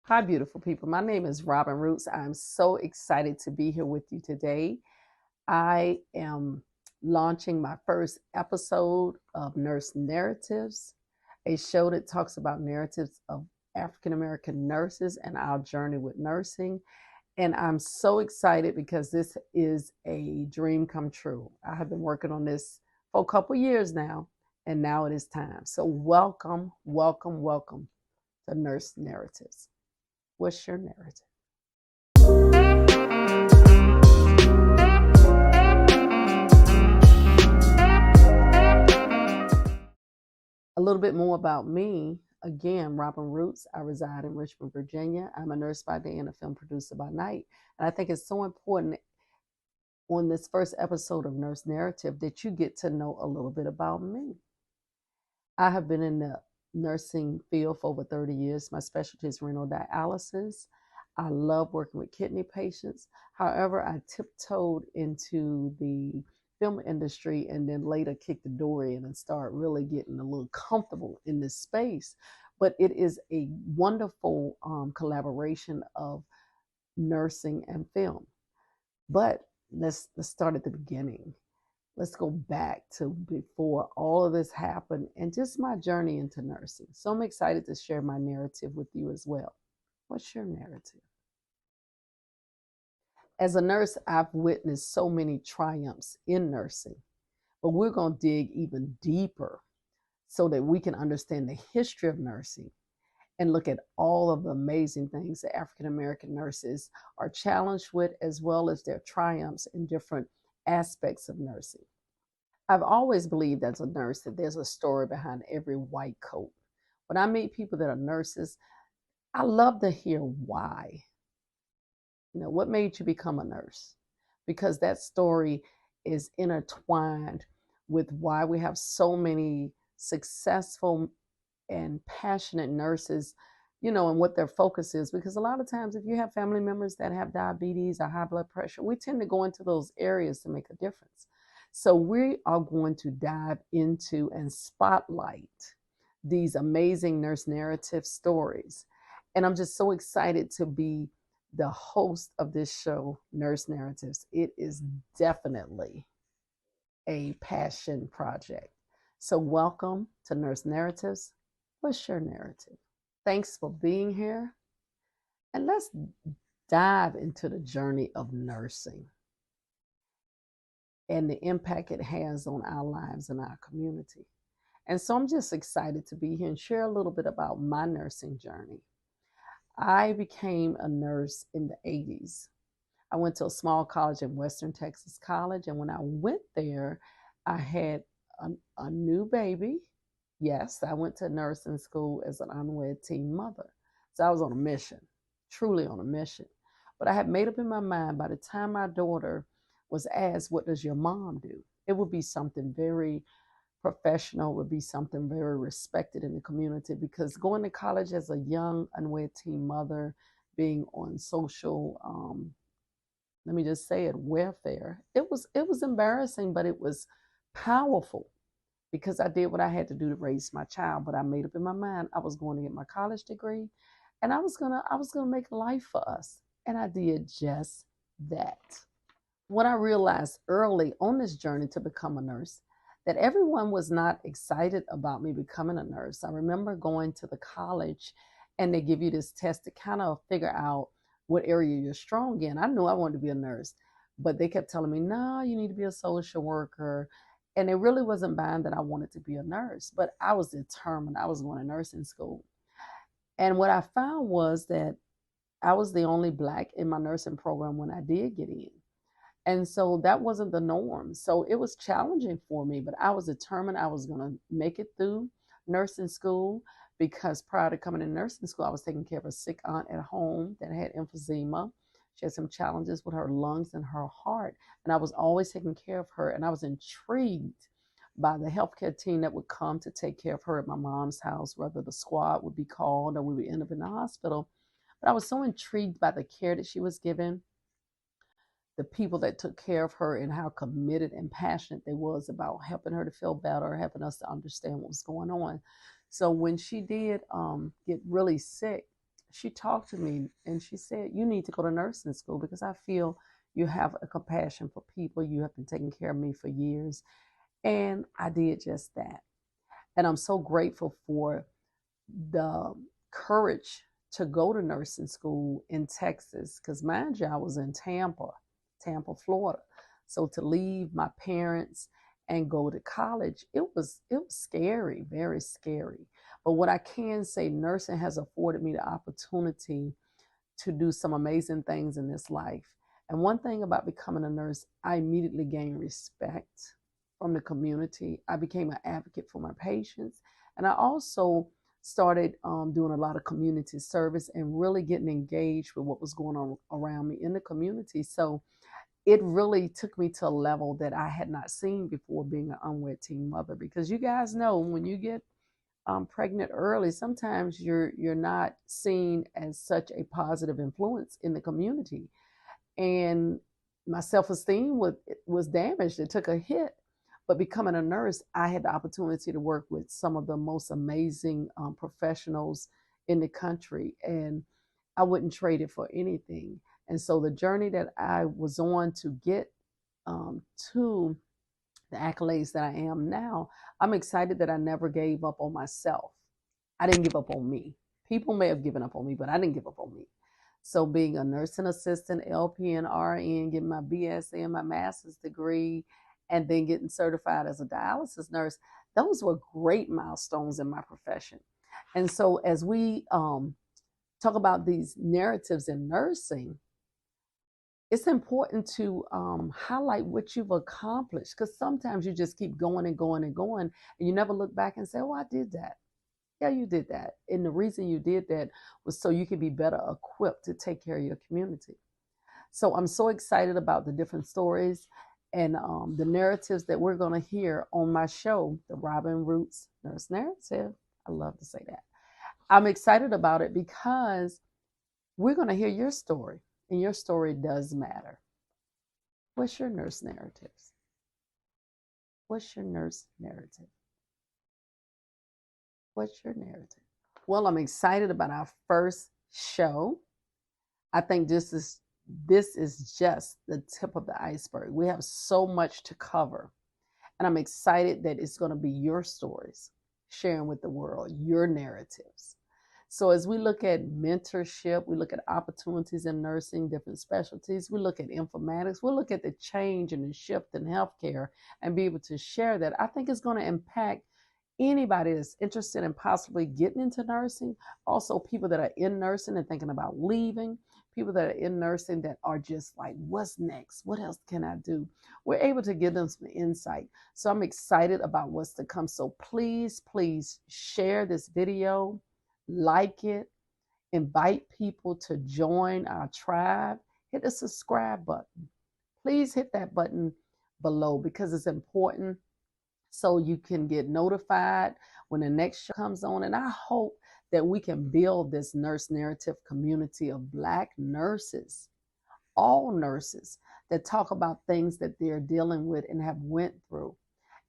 Hi, beautiful people. My name is Robyn Roots. I'm so excited to be here with you today. I am launching my first episode of Nurse Narratives, a show that talks about narratives of African American nurses and our journey with nursing. And I'm so excited because this is a dream come true. I have been working on this for a couple years now, and now it is time. So, welcome, welcome, welcome to Nurse Narratives. What's your narrative? A little bit more about me. Again, Robyn Roots. I reside in Richmond, Virginia. I'm a nurse by day and a film producer by night. And I think it's so important on this first episode of Nurse Narrative that you get to know a little bit about me. I have been in the nursing field for over 30 years. My specialty is renal dialysis. I love working with kidney patients. However, I tiptoed into the film industry and then later kicked the door in and started really getting a little comfortable in this space. But it is a wonderful collaboration of nursing and film. But let's start at the beginning. Let's go back to before all of this happened and just my journey into nursing. So I'm excited to share my narrative with you as well. What's your narrative? As a nurse, I've witnessed so many triumphs in nursing, but we're going to dig even deeper so that we can understand the history of nursing and look at all of the amazing things that African American nurses are challenged with, as well as their triumphs in different aspects of nursing. I've always believed as a nurse that there's a story behind every white coat. When I meet people that are nurses, I love to hear why. What made you become a nurse? Because that story is intertwined with why we have so many successful and passionate nurses, and what their focus is. Because a lot of times, if you have family members that have diabetes or high blood pressure, we tend to go into those areas to make a difference. So, we are going to dive into and spotlight these amazing nurse narrative stories. And I'm just so excited to be the host of this show, Nurse Narratives. It is definitely a passion project. So, welcome to Nurse Narratives. What's your narrative? Thanks for being here. And let's dive into the journey of nursing and the impact it has on our lives and our community. And so I'm just excited to be here and share a little bit about my nursing journey. I became a nurse in the 80s. I went to a small college in Western Texas College. And when I went there, I had a new baby. Yes, I went to nursing school as an unwed teen mother. So I was on a mission, truly on a mission. But I had made up in my mind by the time my daughter was asked, "What does your mom do?" It would be something very professional, would be something very respected in the community, because going to college as a young unwed teen mother, being on social, let me just say it, welfare, it was embarrassing, but it was powerful because I did what I had to do to raise my child. But I made up in my mind I was going to get my college degree, and I was gonna make a life for us, and I did just that. What I realized early on this journey to become a nurse, that everyone was not excited about me becoming a nurse. I remember going to the college and they give you this test to kind of figure out what area you're strong in. I knew I wanted to be a nurse, but they kept telling me, no, you need to be a social worker. And it really wasn't buying that I wanted to be a nurse, but I was determined. I was going to nursing school. And what I found was that I was the only Black in my nursing program when I did get in. And so that wasn't the norm. So it was challenging for me, but I was determined I was going to make it through nursing school, because prior to coming to nursing school, I was taking care of a sick aunt at home that had emphysema. She had some challenges with her lungs and her heart, and I was always taking care of her. And I was intrigued by the healthcare team that would come to take care of her at my mom's house, whether the squad would be called or we would end up in the hospital. But I was so intrigued by the care that she was given, the people that took care of her, and how committed and passionate they was about helping her to feel better, helping us to understand what was going on. So when she did get really sick, she talked to me and she said, "You need to go to nursing school because I feel you have a compassion for people. You have been taking care of me for years." And I did just that. And I'm so grateful for the courage to go to nursing school in Texas, because mind you, I was in Tampa, Florida. So to leave my parents and go to college, it was scary, very scary. But what I can say, nursing has afforded me the opportunity to do some amazing things in this life. And one thing about becoming a nurse, I immediately gained respect from the community. I became an advocate for my patients. And I also started doing a lot of community service and really getting engaged with what was going on around me in the community. So it really took me to a level that I had not seen before, being an unwed teen mother. Because you guys know, when you get pregnant early, sometimes you're not seen as such a positive influence in the community, and my self-esteem was damaged. It took a hit. But becoming a nurse, I had the opportunity to work with some of the most amazing professionals in the country, and I wouldn't trade it for anything. And so the journey that I was on to get to the accolades that I am now, I'm excited that I never gave up on myself. I didn't give up on me. People may have given up on me, but I didn't give up on me. So being a nursing assistant, LPN, RN, getting my BSc and my master's degree, and then getting certified as a dialysis nurse, those were great milestones in my profession. And so as we talk about these narratives in nursing, it's important to highlight what you've accomplished, because sometimes you just keep going and going and going, and you never look back and say, "Oh, I did that." Yeah, you did that. And the reason you did that was so you could be better equipped to take care of your community. So I'm so excited about the different stories and the narratives that we're going to hear on my show, the Robyn Roots Nurse Narrative. I love to say that. I'm excited about it because we're going to hear your story, and your story does matter. What's your nurse narratives? What's your nurse narrative? What's your narrative? Well, I'm excited about our first show. I think this is just the tip of the iceberg. We have so much to cover, and I'm excited that it's going to be your stories, sharing with the world your narratives. So as we look at mentorship, we look at opportunities in nursing, different specialties, we look at informatics, we'll look at the change and the shift in healthcare and be able to share that. I think it's going to impact anybody that's interested in possibly getting into nursing, also people that are in nursing and thinking about leaving, people that are in nursing that are just like, what's next? What else can I do? We're able to give them some insight. So I'm excited about what's to come. So please, please share this video, like it, invite people to join our tribe, hit the subscribe button. Please hit that button below, because it's important, so you can get notified when the next show comes on. And I hope that we can build this nurse narrative community of Black nurses, all nurses, that talk about things that they're dealing with and have went through,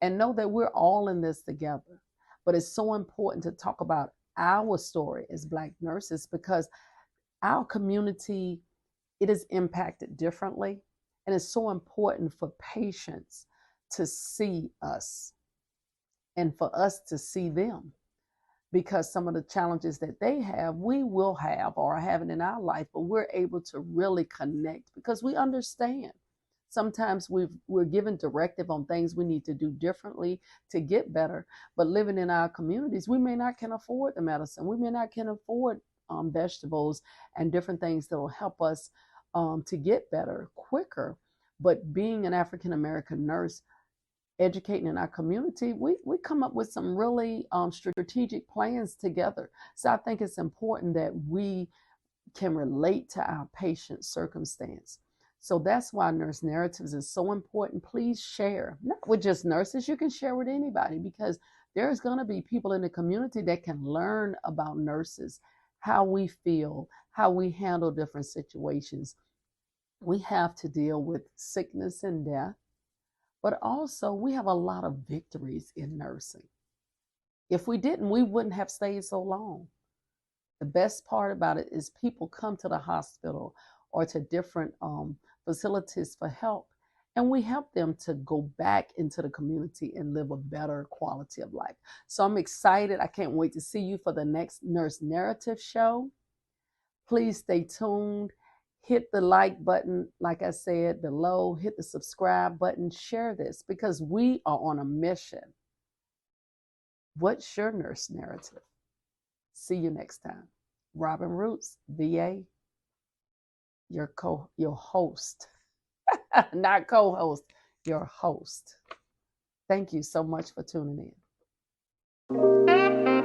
and know that we're all in this together. But it's so important to talk about our story as Black nurses, because our community, it is impacted differently. And it's so important for patients to see us and for us to see them, because some of the challenges that they have, we will have or are having in our life, but we're able to really connect because we understand. Sometimes we're given directive on things we need to do differently to get better, but living in our communities, we may not can afford the medicine. We may not can afford vegetables and different things that will help us to get better quicker. But being an African American nurse, educating in our community, we come up with some really strategic plans together. So I think it's important that we can relate to our patient's circumstance. So that's why nurse narratives is so important. Please share, not with just nurses, you can share with anybody, because there's going to be people in the community that can learn about nurses, how we feel, how we handle different situations. We have to deal with sickness and death, but also we have a lot of victories in nursing. If we didn't, we wouldn't have stayed so long. The best part about it is people come to the hospital or to different facilities for help, and we help them to go back into the community and live a better quality of life. So I'm excited. I can't wait to see you for the next Nurse Narrative show. Please stay tuned. Hit the like button, like I said below, hit the subscribe button, share this because we are on a mission. What's your nurse narrative? See you next time. Robyn Roots, VA, your host, not co-host, your host. Thank you so much for tuning in.